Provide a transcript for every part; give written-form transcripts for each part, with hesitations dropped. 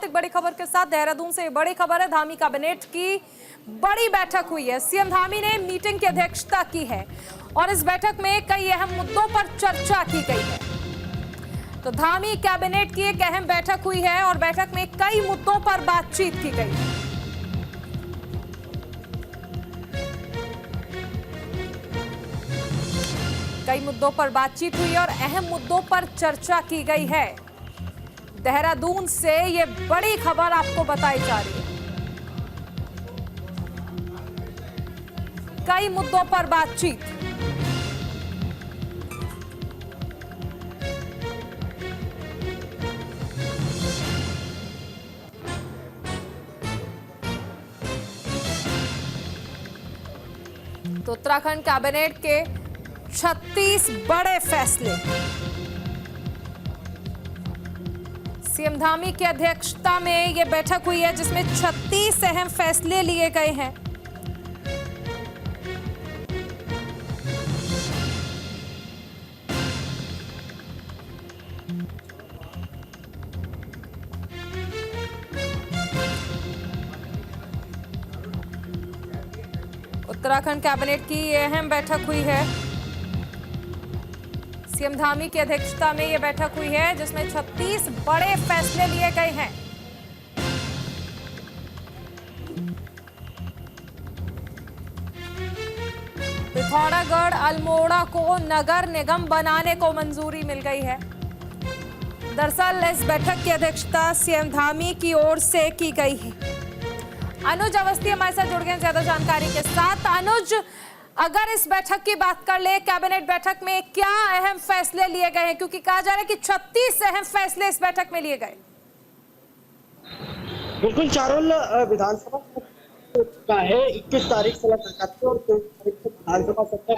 एक बड़ी खबर के साथ देहरादून से बड़ी खबर है। धामी कैबिनेट की बड़ी बैठक हुई है। सीएम धामी ने मीटिंग की अध्यक्षता की है और इस बैठक में कई अहम मुद्दों पर चर्चा की गई है। तो धामी कैबिनेट की एक अहम बैठक हुई है और बैठक में कई मुद्दों पर बातचीत की गई है। कई मुद्दों पर बातचीत हुई और अहम मुद्दों पर चर्चा की गई है। देहरादून से ये बड़ी खबर आपको बताई जा रही है। कई मुद्दों पर बातचीत। तो उत्तराखंड कैबिनेट के 36 बड़े फैसले। सीएम धामी की अध्यक्षता में यह बैठक हुई है जिसमें 36 अहम फैसले लिए गए हैं। उत्तराखंड कैबिनेट की यह अहम बैठक हुई है। सीएम धामी की अध्यक्षता में यह बैठक हुई है जिसमें 36 बड़े फैसले लिए गए हैं। पिथौरागढ़ अल्मोड़ा को नगर निगम बनाने को मंजूरी मिल गई है। दरअसल इस बैठक की अध्यक्षता सीएम धामी की ओर से की गई है। अनुज अवस्थी हमारे साथ जुड़ गए ज्यादा जानकारी के साथ। अनुज, अगर इस बैठक की बात कर ले, कैबिनेट बैठक में क्या अहम फैसले लिए गए हैं, क्योंकि कहा जा रहा है कि 36 अहम फैसले इस बैठक में लिए गए। बिल्कुल, चारोल विधानसभा का है 21 तारीख से लगातार और 23 तारीख से विधानसभा सत्र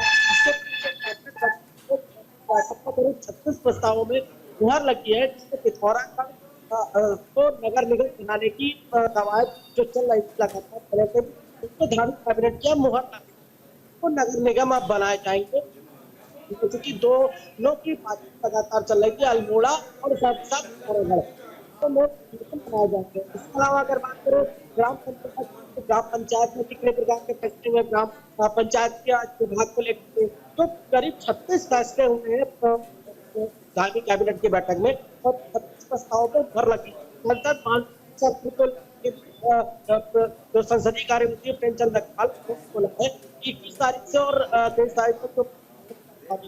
करीब 36 प्रस्तावों में मुहर लगी है, जिसमें पिथौरागढ़ को नगर निगम बनाने की कवायद जो चल रही थी लगातार पहले से, उसको धामी कैबिनेट की मुहर लगी को नगर निगम अब बनाए जाएंगे, क्योंकि दोनों की बातचीत लगातार चल रही थी। अल्मोड़ा और पिथौरागढ़ तो लोग बनाए जाएंगे। इसके अलावा अगर बात करें ग्राम पंचायत में कितने प्रकार के फैसले हुए, ग्राम पंचायत के विभाग को लेकर तो करीब 36 फैसले हुए हैं धामी कैबिनेट की बैठक में और 36 प्रस्तावों पर भर लगी। जो संसदीय कार्य मंत्री प्रेमचंद अग्रवाल ने बोला है कि 21 तारीख से और 23 तारीख तक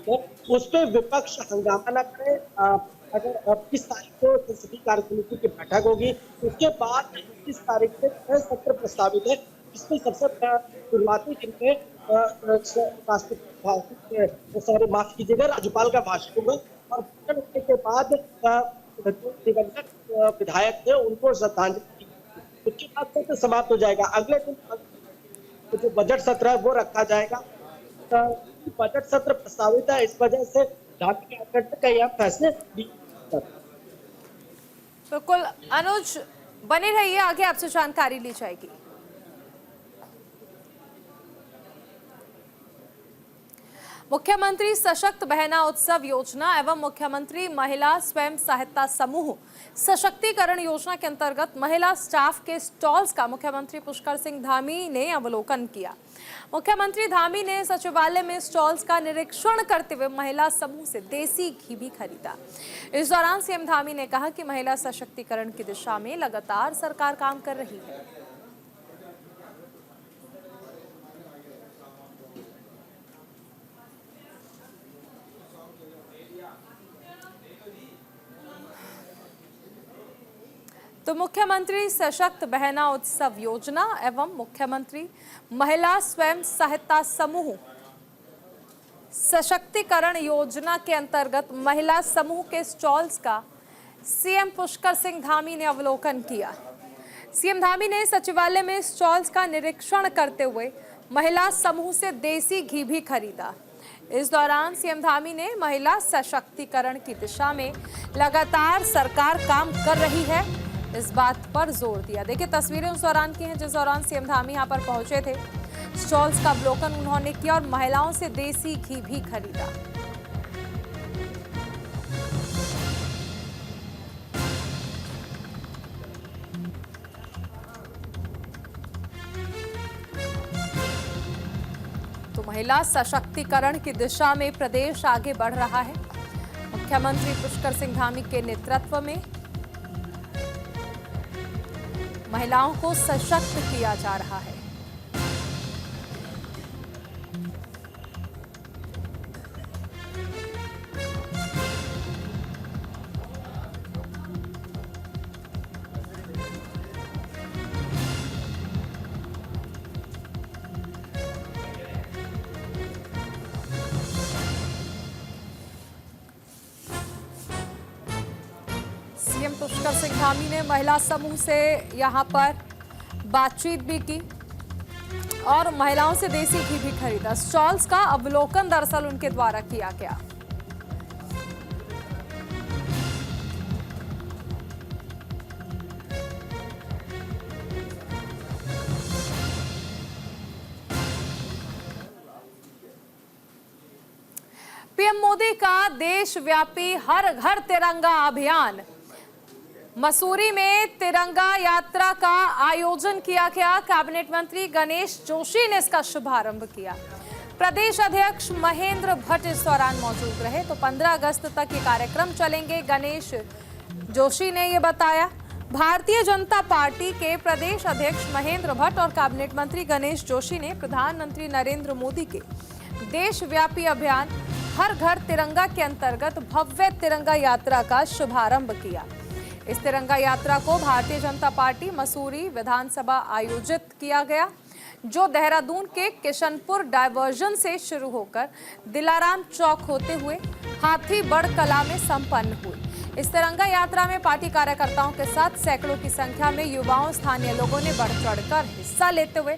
जो उस पर विपक्ष हंगामा न करे। अगर 21 तारीख को संसदीय कार्य समिति की बैठक होगी, उसके बाद 21 तारीख से सत्र प्रस्तावित है, जिसमें सबसे शुरुआती दिन में माफ कीजिएगा राज्यपाल का भाषण होगा और भाषण होने के बाद दिवंगत विधायक थे उनको श्रद्धांजलि, उसके बाद सत्र समाप्त हो जाएगा। अगले दिन जो बजट सत्र है वो रखा जाएगा। बजट सत्र प्रस्तावित है, इस वजह से धामी कैबिनेट में कई फैसले बिल्कुल। अनुज बने रहिए, आगे आपसे जानकारी ली जाएगी। मुख्यमंत्री सशक्त बहना उत्सव योजना एवं मुख्यमंत्री महिला स्वयं सहायता समूह सशक्तिकरण योजना के अंतर्गत महिला स्टाफ के स्टॉल्स का मुख्यमंत्री पुष्कर सिंह धामी ने अवलोकन किया। मुख्यमंत्री धामी ने सचिवालय में स्टॉल्स का निरीक्षण करते हुए महिला समूह से देसी घी भी खरीदा। इस दौरान सीएम धामी ने कहा कि महिला सशक्तिकरण की दिशा में लगातार सरकार काम कर रही है। तो मुख्यमंत्री सशक्त बहना उत्सव योजना एवं मुख्यमंत्री महिला स्वयं सहायता समूह सशक्तिकरण योजना के अंतर्गत महिला समूह के स्टॉल्स का सीएम पुष्कर सिंह धामी ने अवलोकन किया। सीएम धामी ने सचिवालय में स्टॉल्स का निरीक्षण करते हुए महिला समूह से देसी घी भी खरीदा। इस दौरान सीएम धामी ने महिला सशक्तिकरण की दिशा में लगातार सरकार काम कर रही है, इस बात पर जोर दिया। देखिए तस्वीरें उस दौरान की हैं जिस दौरान सीएम धामी यहां पर पहुंचे थे। स्टॉल्स का अवलोकन उन्होंने किया और महिलाओं से देसी घी भी खरीदा। महिला सशक्तिकरण की दिशा में प्रदेश आगे बढ़ रहा है। मुख्यमंत्री पुष्कर सिंह धामी के नेतृत्व में महिलाओं को सशक्त किया जा रहा है। सीएम पुष्कर सिंह धामी ने महिला समूह से यहां पर बातचीत भी की और महिलाओं से देसी घी भी खरीदा। स्टॉल्स का अवलोकन दरअसल उनके द्वारा किया गया। पीएम मोदी का देशव्यापी हर घर तिरंगा अभियान। मसूरी में तिरंगा यात्रा का आयोजन किया गया। कैबिनेट मंत्री गणेश जोशी ने इसका शुभारंभ किया। प्रदेश अध्यक्ष महेंद्र भट्ट इस दौरान मौजूद रहे। तो 15 अगस्त तक ये कार्यक्रम चलेंगे, गणेश जोशी ने ये बताया। भारतीय जनता पार्टी के प्रदेश अध्यक्ष महेंद्र भट्ट और कैबिनेट मंत्री गणेश जोशी ने प्रधानमंत्री नरेंद्र मोदी के देशव्यापी अभियान हर घर तिरंगा के अंतर्गत भव्य तिरंगा यात्रा का शुभारंभ किया। इस तिरंगा यात्रा को भारतीय जनता पार्टी मसूरी विधानसभा आयोजित किया गया, जो देहरादून के किशनपुर डायवर्जन से शुरू होकर दिलाराम चौक होते हुए हाथीबड़ कला में संपन्न हुई। इस तिरंगा यात्रा में पार्टी कार्यकर्ताओं के साथ सैकड़ों की संख्या में युवाओं, स्थानीय लोगों ने बढ़ चढ़कर हिस्सा लेते हुए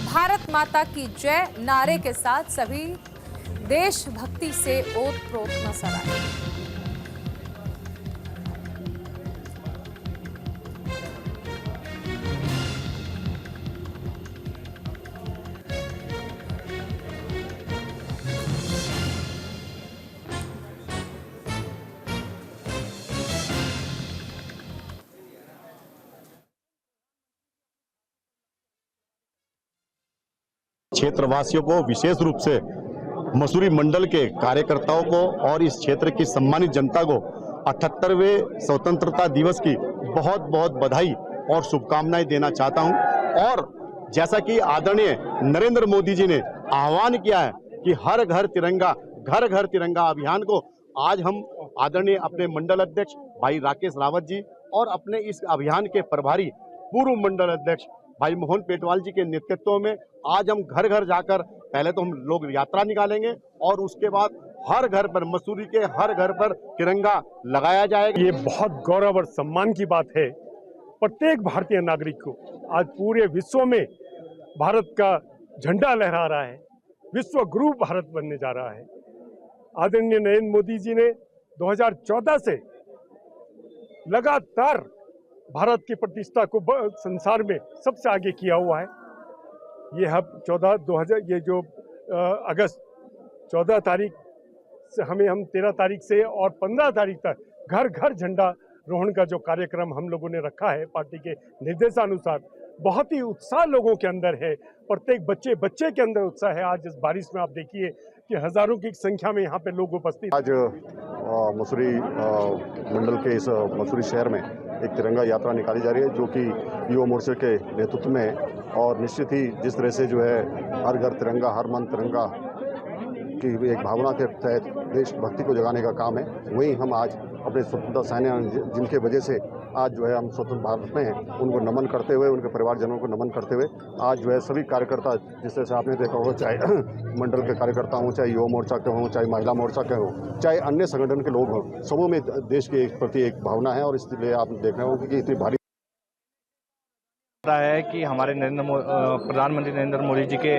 भारत माता की जय नारे के साथ सभी देशभक्ति से ओतप्रोत नजर आए। क्षेत्रवासियों को, विशेष रूप से मसूरी मंडल के कार्यकर्ताओं को और इस क्षेत्र की सम्मानित जनता को 78वें स्वतंत्रता दिवस की बहुत बहुत बधाई और शुभकामनाएं देना चाहता हूं। और जैसा कि आदरणीय नरेंद्र मोदी जी ने आह्वान किया है कि हर घर तिरंगा अभियान को आज हम आदरणीय अपने मंडल अध्यक्ष भाई राकेश रावत जी और अपने इस अभियान के प्रभारी पूर्व मंडल अध्यक्ष भाई मोहन पेटवाल जी के नेतृत्व में आज हम घर घर जाकर पहले तो हम लोग यात्रा निकालेंगे और उसके बाद हर घर पर, मसूरी के हर घर पर तिरंगा लगाया जाएगा। ये बहुत गौरव और सम्मान की बात है प्रत्येक भारतीय नागरिक को। आज पूरे विश्व में भारत का झंडा लहरा रहा है, विश्व गुरु भारत बनने जा रहा है। आदरणीय नरेंद्र मोदी जी ने 2014 से लगातार भारत की प्रतिष्ठा को संसार में सबसे आगे किया हुआ है। ये हम 14 तारीख से हम 13 तारीख से और 15 तारीख तक घर घर झंडा रोहण का जो कार्यक्रम हम लोगों ने रखा है पार्टी के निर्देशानुसार, बहुत ही उत्साह लोगों के अंदर है। प्रत्येक बच्चे के अंदर उत्साह है। आज इस बारिश में आप देखिए कि हजारों की संख्या में यहाँ पे लोग उपस्थित। आज मसूरी मंडल के इस मसूरी शहर में एक तिरंगा यात्रा निकाली जा रही है, जो कि युवा मोर्चे के नेतृत्व में है। और निश्चित ही जिस तरह से जो है हर घर तिरंगा हर मन तिरंगा की एक भावना के तहत देशभक्ति को जगाने का काम है, वहीं हम आज अपने स्वतंत्रता सेनानी जिनके वजह से आज जो है हम स्वतंत्र भारत में हैं, उनको नमन करते हुए, उनके परिवारजनों को नमन करते हुए आज जो है सभी कार्यकर्ता, जिस तरह से आपने देखा हो, चाहे मंडल के कार्यकर्ता हों, चाहे युवा मोर्चा के हों, चाहे महिला मोर्चा के हों, चाहे अन्य संगठन के लोग हों, सबों में देश के प्रति एक भावना है। और इसलिए आप देख रहे होंगे कि इतनी भारी है कि हमारे प्रधानमंत्री नरेंद्र मोदी जी के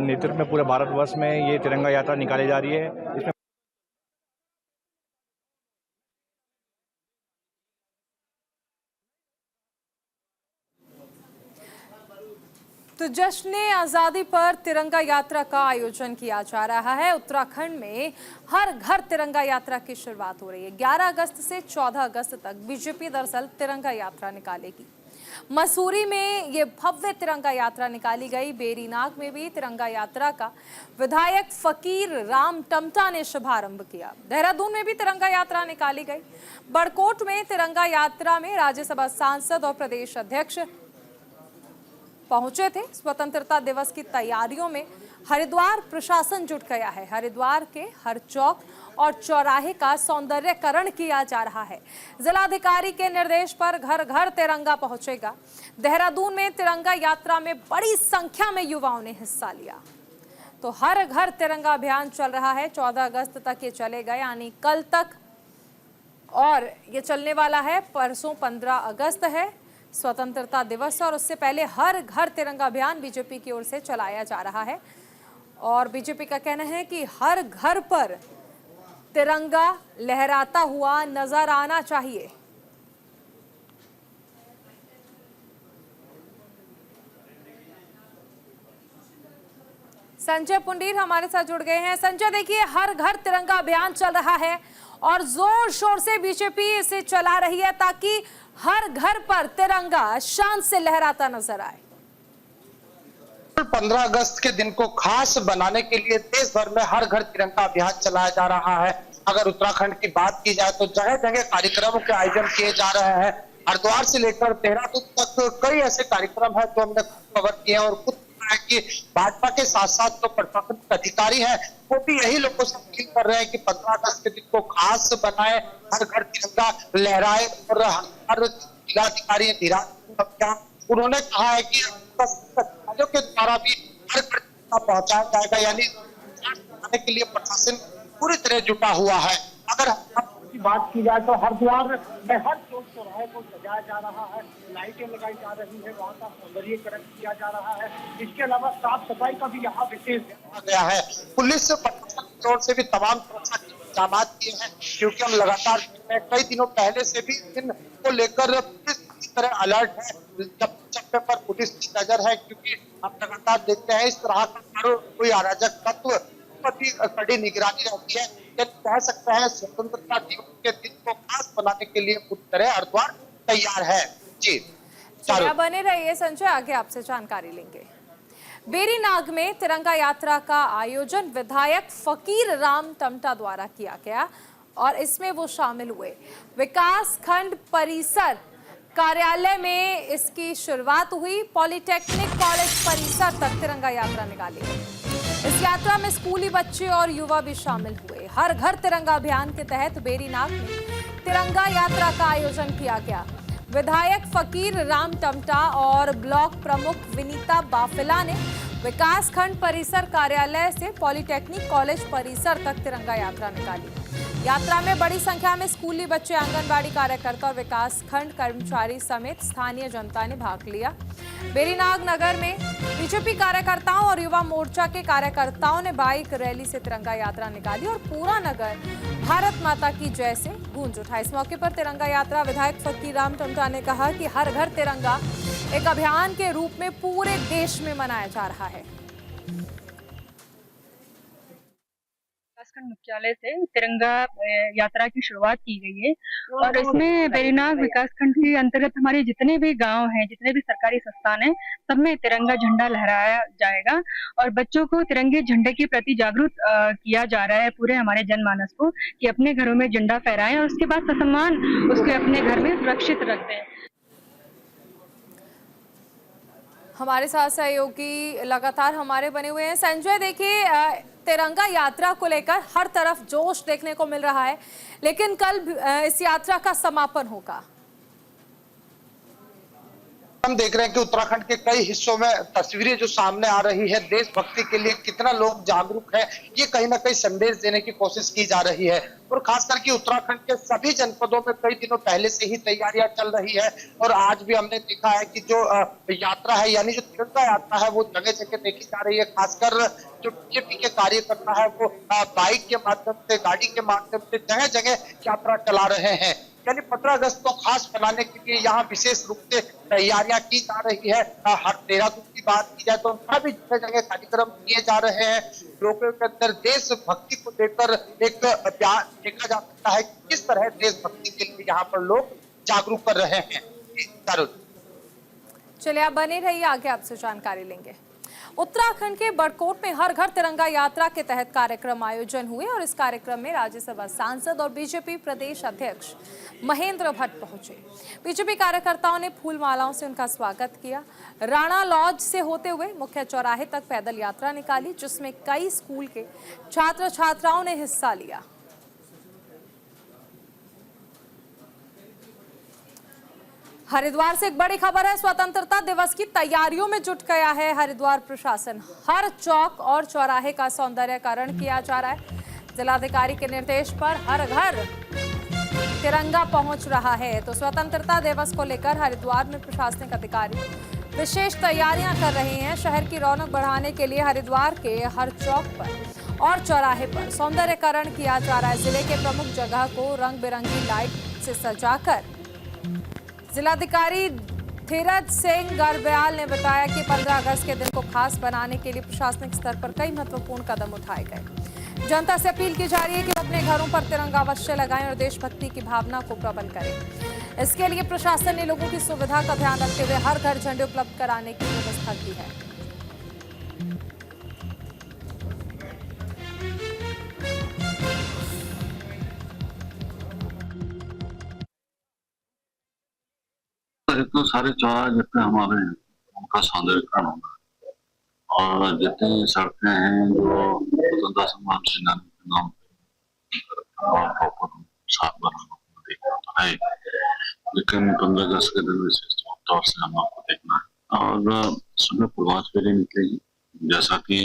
नेतृत्व में पूरे भारतवर्ष में ये तिरंगा यात्रा निकाली जा रही है। इसमें तो जश्न आज़ादी पर तिरंगा यात्रा का आयोजन किया जा रहा है। उत्तराखंड में हर घर तिरंगा यात्रा की शुरुआत हो रही है। 11 अगस्त से 14 अगस्त तक बीजेपी दरअसल तिरंगा यात्रा निकालेगी। मसूरी में ये भव्य तिरंगा यात्रा निकाली गई। बेरीनाग में भी तिरंगा यात्रा का विधायक फकीर राम टमटा ने शुभारंभ किया। देहरादून में भी तिरंगा यात्रा निकाली गई। बड़कोट में तिरंगा यात्रा में राज्यसभा सांसद और प्रदेश अध्यक्ष पहुंचे थे। स्वतंत्रता दिवस की तैयारियों में हरिद्वार प्रशासन जुट गया है। हरिद्वार के हर चौक और चौराहे का सौंदर्यकरण किया जा रहा है। जिलाधिकारी के निर्देश पर घर घर तिरंगा पहुंचेगा। देहरादून में तिरंगा यात्रा में बड़ी संख्या में युवाओं ने हिस्सा लिया। तो हर घर तिरंगा अभियान चल रहा है। 14 अगस्त तक ये चलेगा, यानी कल तक, और ये चलने वाला है। परसों 15 अगस्त है, स्वतंत्रता दिवस, और उससे पहले हर घर तिरंगा अभियान बीजेपी की ओर से चलाया जा रहा है। और बीजेपी का कहना है कि हर घर पर तिरंगा लहराता हुआ नजर आना चाहिए। संजय पुंडीर हमारे साथ जुड़ गए हैं। संजय, देखिए, हर घर तिरंगा अभियान चल रहा है और जोर शोर से बीजेपी इसे चला रही है ताकि हर घर पर तिरंगा शान से लहराता नजर आए। 15 अगस्त के दिन को खास बनाने के लिए देश भर में हर घर तिरंगा अभियान चलाया जा रहा है। अगर उत्तराखंड की बात की जाए तो जगह जगह कार्यक्रमों के आयोजन किए जा रहे हैं। हरिद्वार से लेकर देहरादून तक कई ऐसे कार्यक्रम है जो हमने कवर किए हैं। और खुद कि भाजपा के साथ साथ जो प्रशासनिक अधिकारी हैं वो भी यही लोगों से अपील कर रहे हैं कि 15 अगस्त के दिन को खास बनाए, हर घर तिरंगा लहराए। और हर जिलाधिकारी उन्होंने कहा है कि अधिकारियों के द्वारा भी हर घर तिरंगा पहुंचाया जाएगा, यानी के लिए प्रशासन पूरी तरह जुटा हुआ है। अगर की बात की जाए तो हरिद्वार में हर चौक चौराहे को सजाया जा रहा है, लाइटें लगाई जा रही है, वहाँ का सौंदर्यीकरण किया जा रहा है। इसके अलावा साफ सफाई का भी यहाँ विशेष ध्यान गया है। पुलिस प्रशासन की ओर से भी तमाम सुरक्षा के इंतजाम किए हैं, क्योंकि हम लगातार कई दिनों पहले से भी इन को लेकर पुलिस इस तरह अलर्ट है। चप्पे पर पुलिस की नजर है, क्योंकि हम लगातार देखते हैं इस तरह का कोई अराजक तत्व पर भी कड़ी निगरानी रहती है। कह सकते हैं स्वतंत्रता दिवस के दिन को खास बनाने के लिए पूरी तरह हरिद्वार तैयार है। जी बने रहिए संजय, आगे आपसे जानकारी लेंगे। बेरीनाग में तिरंगा यात्रा का आयोजन विधायक फकीर राम टमटा द्वारा किया गया और इसमें वो शामिल हुए। विकास खंड परिसर कार्यालय में इसकी शुरुआत हुई। पॉलिटेक्निक कॉलेज परिसर तक तिरंगा यात्रा निकाली गई। इस यात्रा में स्कूली बच्चे और युवा भी शामिल हुए। हर घर तिरंगा अभियान के तहत बेरीनाग में तिरंगा यात्रा का आयोजन किया गया। विधायक फकीर राम टमटा और ब्लॉक प्रमुख विनीता बाफिला ने विकास खंड परिसर कार्यालय से पॉलिटेक्निक कॉलेज परिसर तक तिरंगा यात्रा निकाली। यात्रा में बड़ी संख्या में स्कूली बच्चे, आंगनबाड़ी कार्यकर्ता और विकास खंड कर्मचारी समेत स्थानीय जनता ने भाग लिया। बेरीनाग नगर में बीजेपी कार्यकर्ताओं और युवा मोर्चा के कार्यकर्ताओं ने बाइक रैली से तिरंगा यात्रा निकाली और पूरा नगर भारत माता की जय से गूंज उठा। इस मौके पर तिरंगा यात्रा विधायक फकीर राम टमटा ने कहा कि हर घर तिरंगा एक अभियान के रूप में पूरे देश में मनाया जा रहा है। विकासखंड मुख्यालय से तिरंगा यात्रा की शुरुआत की गई है और इसमें बेरीनाग विकासखंड के अंतर्गत हमारे जितने भी गांव हैं, जितने भी सरकारी संस्थान हैं, सब में तिरंगा झंडा लहराया जाएगा और बच्चों को तिरंगे झंडे के प्रति जागरूक किया जा रहा है पूरे हमारे जनमानस को कि अपने घरों में झंडा फहराएं और उसके बाद ससम्मान उसको अपने घर में सुरक्षित रख दें। हमारे साथ सहयोगी लगातार हमारे बने हुए हैं। संजय, देखिए, तिरंगा यात्रा को लेकर हर तरफ जोश देखने को मिल रहा है, लेकिन कल इस यात्रा का समापन होगा। हम देख रहे हैं कि उत्तराखंड के कई हिस्सों में तस्वीरें जो सामने आ रही है, देशभक्ति के लिए कितना लोग जागरूक है, ये कहीं ना कहीं संदेश देने की कोशिश की जा रही है। और खास करके उत्तराखंड के सभी जनपदों में कई दिनों पहले से ही तैयारियां चल रही है और आज भी हमने देखा है कि जो यात्रा है, यानी जो तिरंगा यात्रा है, वो जगह जगह देखी जा रही है। खासकर जो बीजेपी के कार्यकर्ता है वो बाइक के माध्यम से, गाड़ी के माध्यम से जगह जगह यात्रा चला रहे हैं। यानी 15 अगस्त को खास बनाने के लिए यहाँ विशेष रूप से तैयारियां की जा रही है। हर देहरादून की बात की जाए तो वहाँ भी जगह जगह कार्यक्रम किए जा रहे हैं। लोगों के अंदर देशभक्ति को लेकर एक प्यार देखा जा सकता है कि किस तरह देशभक्ति के लिए यहाँ पर लोग जागरूक कर रहे हैं। चलिए आप बने रहिए, आगे आपसे जानकारी लेंगे। उत्तराखंड के बड़कोट में हर घर तिरंगा यात्रा के तहत कार्यक्रम आयोजन हुए और इस कार्यक्रम में राज्यसभा सांसद और बीजेपी प्रदेश अध्यक्ष महेंद्र भट्ट पहुंचे। बीजेपी कार्यकर्ताओं ने फूल मालाओं से उनका स्वागत किया। राणा लॉज से होते हुए मुख्य चौराहे तक पैदल यात्रा निकाली, जिसमें कई स्कूल के छात्र छात्राओं ने हिस्सा लिया। हरिद्वार से एक बड़ी खबर है। स्वतंत्रता दिवस की तैयारियों में जुट गया है हरिद्वार प्रशासन। हर चौक और चौराहे का सौंदर्यीकरण किया जा रहा है। जिलाधिकारी के निर्देश पर हर घर तिरंगा पहुंच रहा है। तो स्वतंत्रता दिवस को लेकर हरिद्वार में प्रशासनिक अधिकारी विशेष तैयारियां कर रहे हैं। शहर की रौनक बढ़ाने के लिए हरिद्वार के हर चौक पर और चौराहे पर सौंदर्यीकरण किया जा रहा है। जिले के प्रमुख जगह को रंग बिरंगी लाइट से सजाकर जिलाधिकारी धीरज सिंह गर्ब्याल ने बताया कि 15 अगस्त के दिन को खास बनाने के लिए प्रशासनिक स्तर पर कई महत्वपूर्ण कदम उठाए गए। जनता से अपील की जा रही है कि अपने घरों पर तिरंगा अवश्य लगाएं और देशभक्ति की भावना को प्रबल करें। इसके लिए प्रशासन ने लोगों की सुविधा का ध्यान रखते हुए हर घर झंडे उपलब्ध कराने की व्यवस्था की है। तो सारे चौराहे जितने हमारे हैं उनका सौंदर्यीकरण होगा और जितनी सड़कें हैं जो स्वतंत्रता संग्राम सेनानी के नाम पे और प्रॉपर साफ बनाना देखना तो है, लेकिन 15 अगस्त के दिन विशेष तौर से हम आपको देखना है। और सुबह प्रभात फेरी निकलेगी। जैसा कि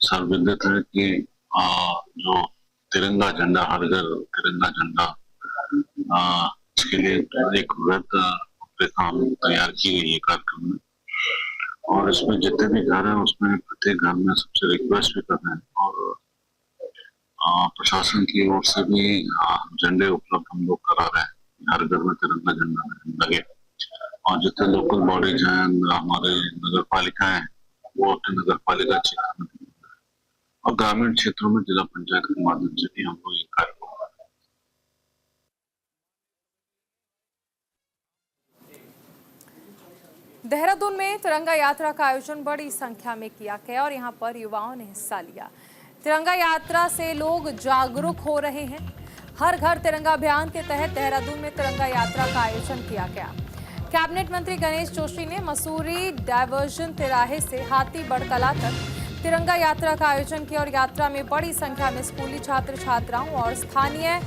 सर्वविदित है कि जो तिरंगा झंडा, हर घर तिरंगा झंडा, इसके लिए एक वृहद तैयार की गई है कार्यक्रम में। और इसमें जितने भी घर हैं उसमें प्रत्येक घर में सबसे रिक्वेस्ट भी कर रहे हैं और प्रशासन की ओर से भी झंडे उपलब्ध हम लोग करा रहे हैं। हर घर में तिरंगा झंडा लगे और जितने लोकल बॉडीज हैं, हमारे नगर पालिकाएं, वो अपने नगर पालिका क्षेत्र में और ग्रामीण क्षेत्रों में जिला पंचायत के माध्यम से भी हम लोग ये कार्य कर रहे हैं। देहरादून में तिरंगा यात्रा का आयोजन बड़ी संख्या में किया गया और यहां पर युवाओं ने हिस्सा लिया। तिरंगा यात्रा से लोग जागरूक हो रहे हैं। हर घर तिरंगा अभियान के तहत देहरादून में तिरंगा यात्रा का आयोजन किया गया। कैबिनेट मंत्री गणेश जोशी ने मसूरी डायवर्जन तिराहे से हाथीबड़ कला तक तिरंगा यात्रा का आयोजन किया और यात्रा में बड़ी संख्या में स्कूली छात्र छात्राओं और स्थानीय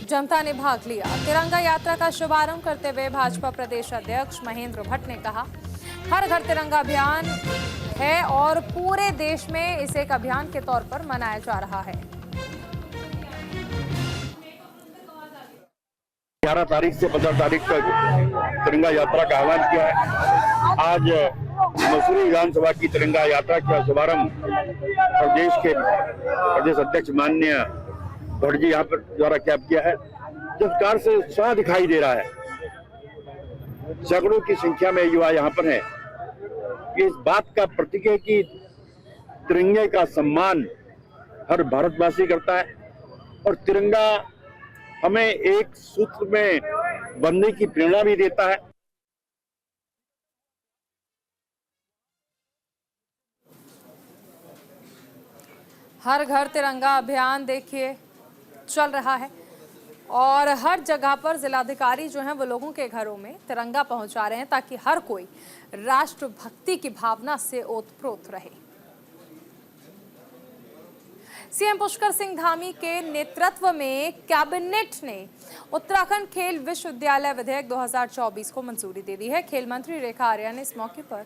जनता ने भाग लिया। तिरंगा यात्रा का शुभारंभ करते हुए भाजपा प्रदेश अध्यक्ष महेंद्र भट्ट ने कहा, हर घर तिरंगा अभियान है और पूरे देश में इसे एक अभियान के तौर पर मनाया जा रहा है। 11 तारीख से 15 तारीख तक तिरंगा यात्रा का आह्वान किया है। आज मसूरी विधानसभा की तिरंगा यात्रा का शुभारंभ प्रदेश के प्रदेश अध्यक्ष माननीय भट्ट जी यहाँ पर द्वारा क्या किया है। जिस प्रकार से उत्साह दिखाई दे रहा है, सैकड़ों की संख्या में युवा यहाँ पर हैं, इस बात का प्रतीक है कि तिरंगे का सम्मान हर भारतवासी करता है और तिरंगा हमें एक सूत्र में बंधने की प्रेरणा भी देता है। हर घर तिरंगा अभियान देखिए चल रहा है और हर जगह पर जिलाधिकारी जो हैं वो लोगों के घरों में तिरंगा पहुंचा रहे हैं ताकि हर कोई राष्ट्रभक्ति की भावना से ओतप्रोत रहे। सीएम पुष्कर सिंह धामी के नेतृत्व में कैबिनेट ने उत्तराखंड खेल विश्वविद्यालय विधेयक 2024 को मंजूरी दे दी है। खेल मंत्री रेखा आर्या ने इस मौके पर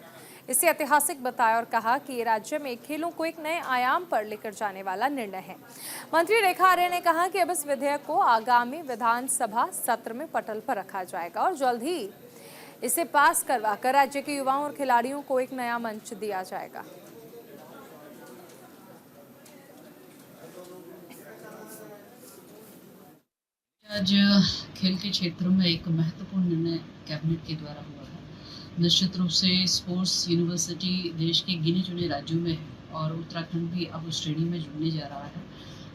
इसे ऐतिहासिक बताया और कहा कि ये राज्य में खेलों को एक नए आयाम पर लेकर जाने वाला निर्णय है। मंत्री रेखा आर्या ने कहा कि अब इस विधेयक को आगामी विधानसभा सत्र में पटल पर रखा जाएगा और जल्द ही इसे पास करवाकर राज्य के युवाओं और खिलाड़ियों को एक नया मंच दिया जाएगा। आज खेल के क्षेत्र में एक महत्वपूर्ण निर्णय कैबिनेट के द्वारा हुआ है। निश्चित रूप से स्पोर्ट्स यूनिवर्सिटी देश के गिने चुने राज्यों में है और उत्तराखंड भी अब उस श्रेणी में जुड़ने जा रहा है।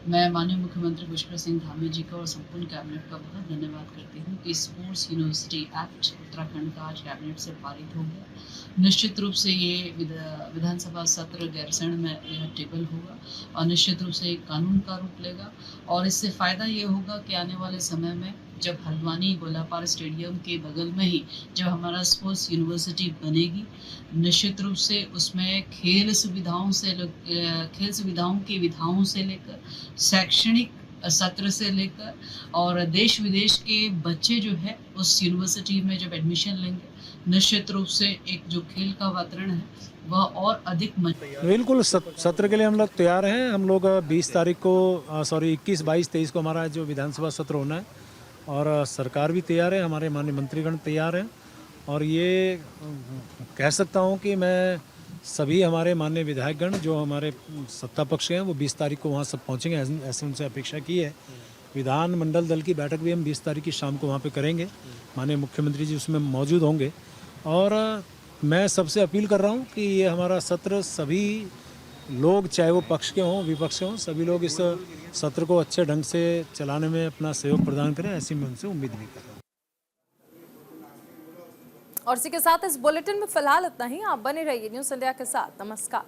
मैं माननीय मुख्यमंत्री पुष्कर सिंह धामी जी का और संपूर्ण कैबिनेट का बहुत धन्यवाद करती हूँ कि स्पोर्ट्स यूनिवर्सिटी एक्ट उत्तराखंड का आज कैबिनेट से पारित हो गया। निश्चित रूप से ये विधानसभा सत्र गैरसैंण में यह टेबल होगा और निश्चित रूप से एक कानून का रूप लेगा और इससे फ़ायदा ये होगा कि आने वाले समय में जब हल्द्वानी गोलापार स्टेडियम के बगल में ही जब हमारा स्पोर्ट्स यूनिवर्सिटी बनेगी, निश्चित रूप से उसमें खेल सुविधाओं की विधाओं से लेकर शैक्षणिक सत्र से लेकर और देश विदेश के बच्चे जो है उस यूनिवर्सिटी में जब एडमिशन लेंगे, निश्चित रूप से एक जो खेल का वातावरण है वह और अधिक बिल्कुल सत्र के लिए हम लोग तैयार हैं। हम लोग 21, 22, 23 को हमारा जो विधानसभा सत्र होना है और सरकार भी तैयार है, हमारे माननीय मंत्रीगण तैयार हैं और ये कह सकता हूँ कि मैं सभी हमारे माननीय विधायकगण जो हमारे सत्ता पक्ष के हैं वो 20 तारीख को वहाँ सब पहुँचेंगे, ऐसे उनसे अपेक्षा की है। विधानमंडल दल की बैठक भी हम 20 तारीख की शाम को वहाँ पे करेंगे, माननीय मुख्यमंत्री जी उसमें मौजूद होंगे और मैं सबसे अपील कर रहा हूँ कि ये हमारा सत्र सभी लोग, चाहे वो पक्ष के हों विपक्ष के हों, सभी लोग इस सत्र को अच्छे ढंग से चलाने में अपना सहयोग प्रदान करें, ऐसी मैं उनसे उम्मीद भी कर रहा हूँ। और इसी के साथ इस बुलेटिन में फिलहाल इतना ही। आप बने रहिए न्यूज़ इंडिया के साथ। नमस्कार।